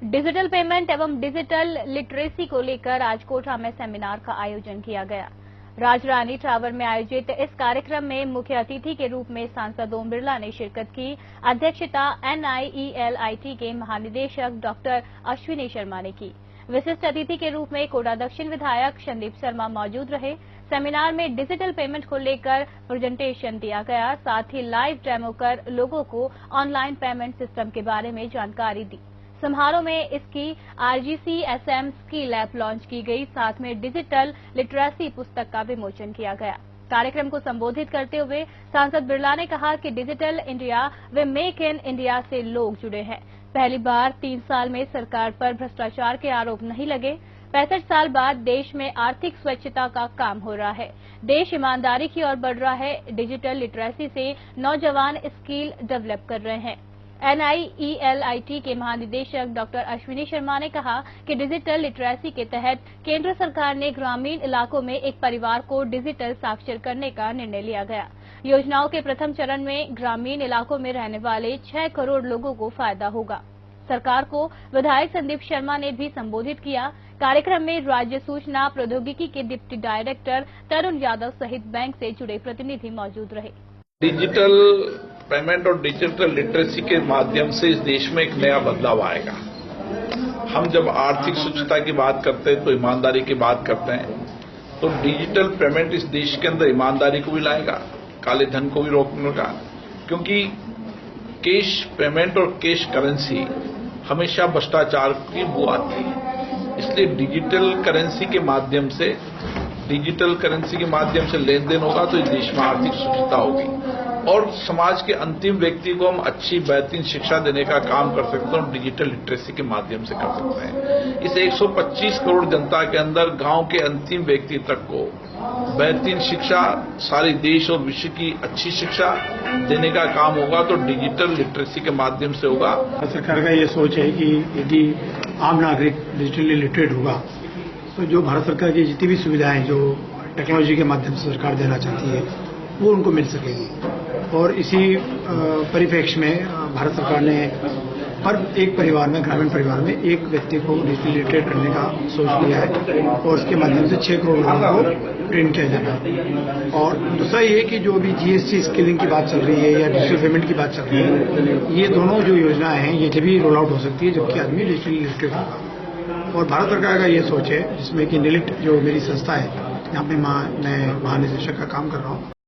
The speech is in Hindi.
डिजिटल पेमेंट एवं डिजिटल लिटरेसी को लेकर आज कोटा में सेमिनार का आयोजन किया गया। राजरानी टावर में आयोजित इस कार्यक्रम में मुख्य अतिथि के रूप में सांसद ओम बिरला ने शिरकत की। अध्यक्षता NIELIT के महानिदेशक डॉक्टर अश्विनी शर्मा ने की। विशिष्ट अतिथि के रूप में कोटा दक्षिण विधायक संदीप शर्मा मौजूद रहे। सेमिनार में डिजिटल पेमेंट को लेकर प्रेजेंटेशन दिया गया, साथ ही लाइव डेमो कर लोगों को ऑनलाइन पेमेंट सिस्टम के बारे में जानकारी दी। समारोह में इसकी RGCSM स्किल ऐप लॉन्च की गई, साथ में डिजिटल लिटरेसी पुस्तक का विमोचन किया गया। कार्यक्रम को संबोधित करते हुए सांसद बिरला ने कहा कि डिजिटल इंडिया व मेक इन इंडिया से लोग जुड़े हैं। पहली बार 3 साल में सरकार पर भ्रष्टाचार के आरोप नहीं लगे। 65 साल बाद देश में आर्थिक स्वच्छता का काम हो रहा है। देश ईमानदारी की ओर बढ़ रहा है। डिजिटल लिटरेसी से नौजवान स्किल डेवलप कर रहे हैं। NIELIT के महानिदेशक डॉक्टर अश्विनी शर्मा ने कहा कि डिजिटल लिटरेसी के तहत केंद्र सरकार ने ग्रामीण इलाकों में एक परिवार को डिजिटल साक्षर करने का निर्णय लिया गया। योजनाओं के प्रथम चरण में ग्रामीण इलाकों में रहने वाले 6 करोड़ लोगों को फायदा होगा। सरकार को विधायक संदीप शर्मा ने भी संबोधित किया। कार्यक्रम में राज्य सूचना प्रौद्योगिकी के डिप्टी डायरेक्टर तरुण यादव सहित बैंक से जुड़े प्रतिनिधि मौजूद रहे। डिजिटल पेमेंट और डिजिटल लिटरेसी के माध्यम से इस देश में एक नया बदलाव आएगा। हम जब आर्थिक स्वच्छता की बात करते हैं तो ईमानदारी की बात करते हैं, तो डिजिटल पेमेंट इस देश के अंदर ईमानदारी को भी लाएगा, काले धन को भी रोकेगा, क्योंकि कैश पेमेंट और कैश करेंसी हमेशा भ्रष्टाचार की बू आती है। इसलिए डिजिटल करेंसी के माध्यम से लेन देन होगा तो इस देश में आर्थिक स्वच्छता होगी और समाज के अंतिम व्यक्ति को हम अच्छी बेहतरीन शिक्षा देने का काम कर सकते हैं। डिजिटल लिटरेसी के माध्यम से कर सकते हैं। इस 125 करोड़ जनता के अंदर गांव के अंतिम व्यक्ति तक को बेहतरीन शिक्षा, सारे देश और विश्व की अच्छी शिक्षा देने का काम होगा तो डिजिटल लिटरेसी के माध्यम से होगा। सरकार का ये सोच है कि यदि आम नागरिक डिजिटली लिटरेट होगा तो जो भारत सरकार की जितनी भी सुविधाएं जो टेक्नोलॉजी के माध्यम से सरकार देना चाहती है वो उनको मिल सकेगी। और इसी परिप्रेक्ष्य में भारत सरकार ने हर एक परिवार में, ग्रामीण परिवार में एक व्यक्ति को डिजिटली लिटरेट करने का सोच लिया है और उसके माध्यम से 6 करोड़ लोगों को ट्रेन किया जाना है। और दूसरा ये कि जो अभी GST स्किलिंग की बात चल रही है या डिजिटल पेमेंट की बात चल रही है, ये दोनों जो योजनाएं हैं ये जब भी रोल आउट हो सकती है जबकि आदमी डिजिटली लिटरेट होगा। और भारत सरकार का ये सोच है जिसमें कि NILIT जो मेरी संस्था है, यहाँ पे मैं महानिदेशक का काम कर रहा हूँ।